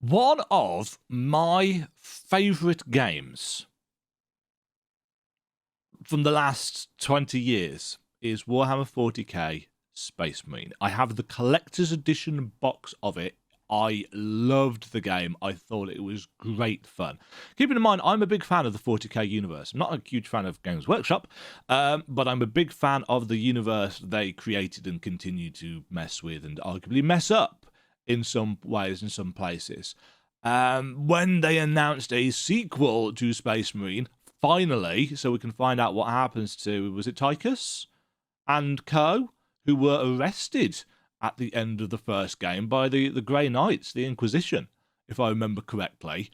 One of my favourite games from the last 20 years is Warhammer 40k Space Marine. I have the collector's edition box of it. I loved the game. I thought it was great fun. Keeping in mind, I'm a big fan of the 40k universe. I'm not a huge fan of Games Workshop, but I'm a big fan of the universe they created and continue to mess with and arguably mess up in some ways, in some places. When they announced a sequel to Space Marine, finally, so we can find out what happens to, was it Tychus and co, who were arrested at the end of the first game by the Grey Knights, the Inquisition, if I remember correctly.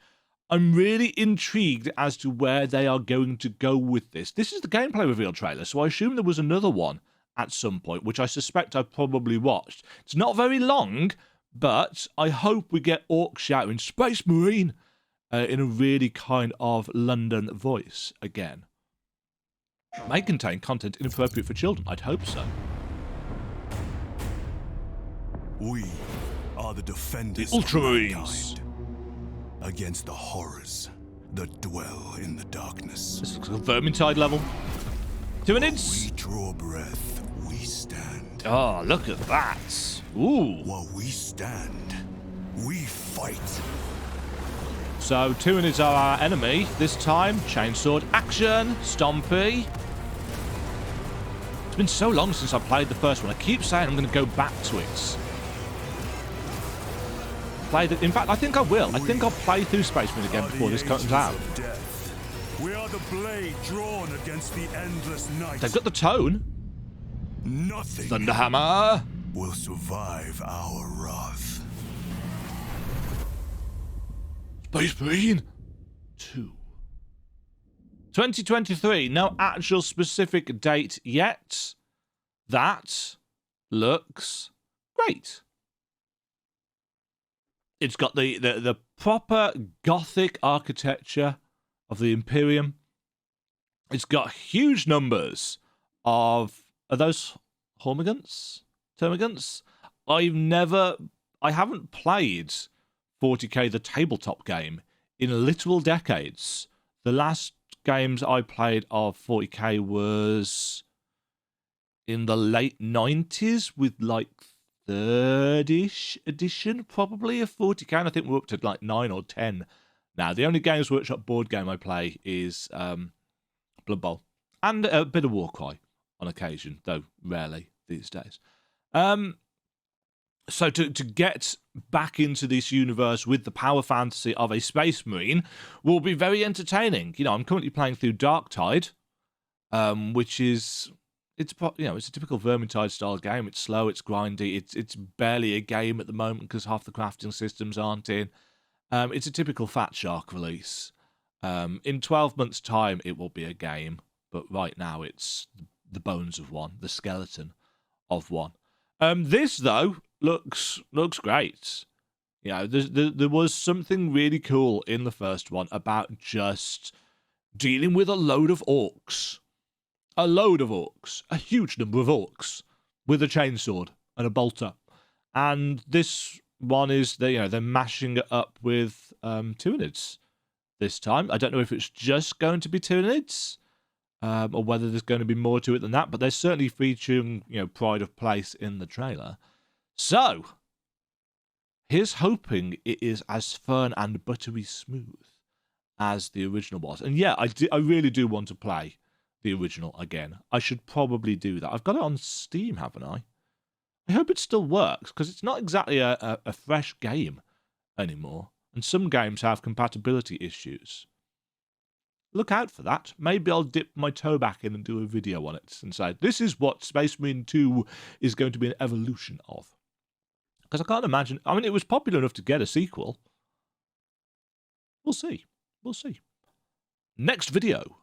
I'm really intrigued as to where they are going to go with this. This is the gameplay reveal trailer, so I assume there was another one at some point, which I suspect I probably watched. It's not very long, but I hope we get Orks shouting Space Marine in a really kind of London voice again. May contain content inappropriate for children. I'd hope so. We are the defenders The of Ultramarines mankind against the horrors that dwell in the darkness. This looks like a Vermintide level. Tyranids. We draw breath, we stand. Oh, look at that. Ooh. While we stand, we fight. So, Tyranids are our enemy. This time, chainsword action. Stompy. It's been so long since I played the first one. I keep saying I'm going to go back to it. In fact, I think I will. I think I'll play through Space Marine again before this comes out. We are the blade drawn against the endless night. They've got the tone. Nothing Thunderhammer will survive our wrath. Space Marine 2. 2023. No actual specific date yet. That looks great. It's got the proper Gothic architecture of the Imperium. It's got huge numbers of... Are those Hormigants? Termagants? I haven't played 40k, the tabletop game, in literal decades. The last games I played of 40k was in the late 90s with like 3rd-ish edition, probably, of 40k, and I think we're up to like 9 or 10 now. The only Games Workshop board game I play is Blood Bowl, and a bit of Warcry on occasion, though rarely these days. So to get back into this universe with the power fantasy of a Space Marine will be very entertaining. You know, I'm currently playing through Darktide, which is... It's a typical Vermintide style game. It's slow, it's grindy, it's barely a game at the moment because half the crafting systems aren't in. It's a typical Fat Shark release. In 12 months' time, it will be a game, but right now it's the bones of one, the skeleton of one. This though looks great. You know, there was something really cool in the first one about just dealing with a load of orcs. A load of orcs, a huge number of orcs, with a chainsword and a bolter. And this one is, they're mashing it up with Tyranids this time. I don't know if it's just going to be Tyranids, or whether there's going to be more to it than that, but they're certainly featuring, pride of place in the trailer. So, here's hoping it is as fun and buttery smooth as the original was. And yeah, I really do want to play the original again. I should probably do that. I've got it on Steam, haven't I? I hope it still works, because it's not exactly a fresh game anymore, and some games have compatibility issues. Look out for that. Maybe I'll dip my toe back in and do a video on it and say, this is what Space Marine 2 is going to be an evolution of. Because I can't imagine... I mean, it was popular enough to get a sequel. We'll see. We'll see. Next video.